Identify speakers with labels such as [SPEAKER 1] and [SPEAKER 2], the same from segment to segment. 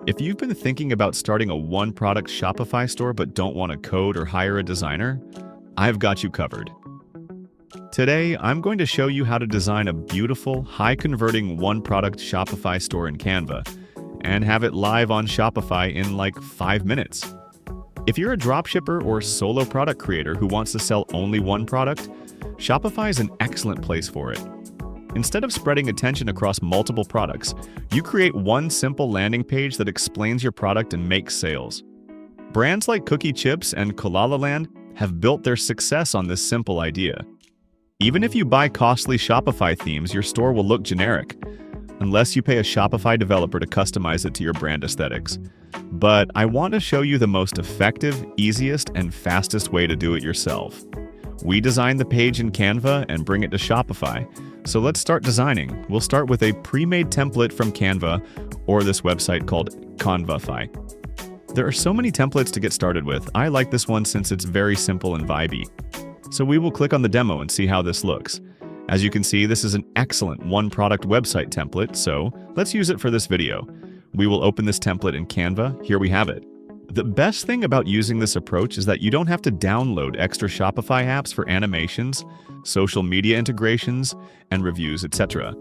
[SPEAKER 1] If you've been thinking about starting a one-product Shopify store but don't want to code or hire a designer, I've got you covered. Today, I'm going to show you how to design a beautiful, high-converting one-product Shopify store in Canva and have it live on Shopify in like 5 minutes. If you're a dropshipper or solo product creator who wants to sell only one product, Shopify is an excellent place for it. Instead of spreading attention across multiple products, you create one simple landing page that explains your product and makes sales. Brands like Cookie Chips and Kalalaland have built their success on this simple idea. Even if you buy costly Shopify themes, your store will look generic, unless you pay a Shopify developer to customize it to your brand aesthetics. But I want to show you the most effective, easiest, and fastest way to do it yourself. We designed the page in Canva and bring it to Shopify. So let's start designing. We'll start with a pre-made template from Canva or this website called Canvify. There are so many templates to get started with. I like this one since it's very simple and vibey. So we will click on the demo and see how this looks. As you can see, this is an excellent one-product website template, so let's use it for this video. We will open this template in Canva. Here we have it. The best thing about using this approach is that you don't have to download extra Shopify apps for animations, social media integrations, and reviews, etc.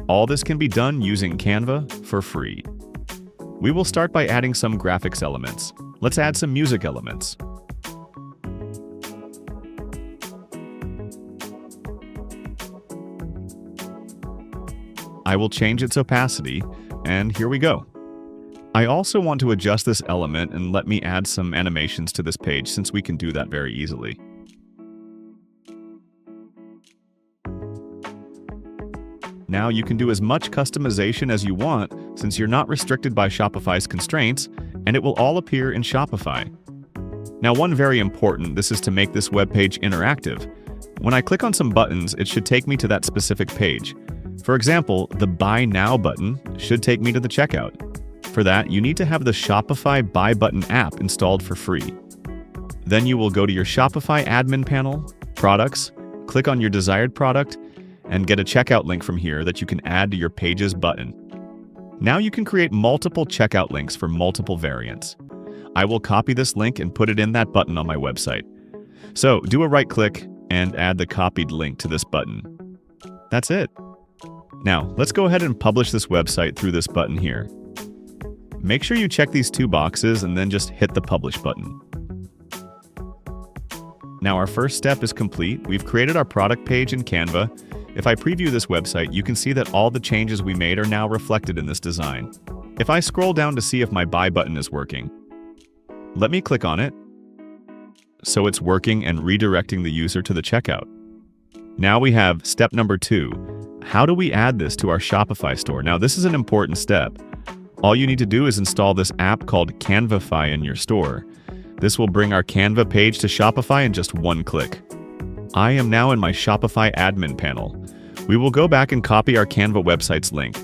[SPEAKER 1] All this can be done using Canva for free. We will start by adding some graphics elements. Let's add some music elements. I will change its opacity, and here we go. I also want to adjust this element and let me add some animations to this page since we can do that very easily. Now you can do as much customization as you want since you're not restricted by Shopify's constraints, and it will all appear in Shopify. Now one very important, this is to make this web page interactive. When I click on some buttons, it should take me to that specific page. For example, the Buy Now button should take me to the checkout. For that, you need to have the Shopify Buy Button app installed for free. Then you will go to your Shopify admin panel, Products, click on your desired product, and get a checkout link from here that you can add to your Pages button. Now you can create multiple checkout links for multiple variants. I will copy this link and put it in that button on my website. So do a right-click and add the copied link to this button. That's it. Now, let's go ahead and publish this website through this button here. Make sure you check these two boxes and then just hit the Publish button. Now our first step is complete. We've created our product page in Canva. If I preview this website, you can see that all the changes we made are now reflected in this design. If I scroll down to see if my Buy button is working, let me click on it. So it's working and redirecting the user to the checkout. Now we have step number 2. How do we add this to our Shopify store? Now this is an important step. All you need to do is install this app called Canvify in your store. This will bring our Canva page to Shopify in just one click. I am now in my Shopify admin panel. We will go back and copy our Canva website's link.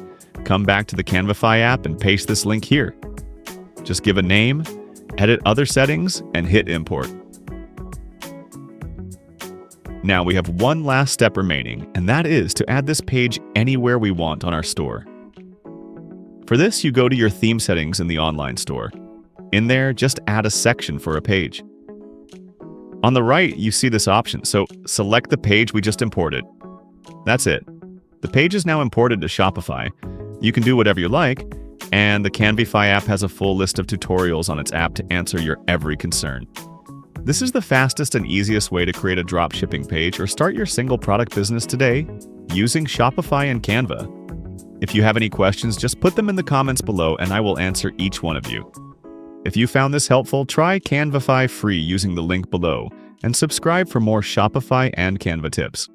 [SPEAKER 1] Come back to the Canvify app and paste this link here. Just give a name, edit other settings, and hit import. Now we have one last step remaining, and that is to add this page anywhere we want on our store. For this, you go to your theme settings in the online store. In there, just add a section for a page. On the right, you see this option, so select the page we just imported. That's it. The page is now imported to Shopify. You can do whatever you like, and the Canvify app has a full list of tutorials on its app to answer your every concern. This is the fastest and easiest way to create a dropshipping page or start your single product business today using Shopify and Canva. If you have any questions, just put them in the comments below and I will answer each one of you. If you found this helpful, try Canvify free using the link below and subscribe for more Shopify and Canva tips.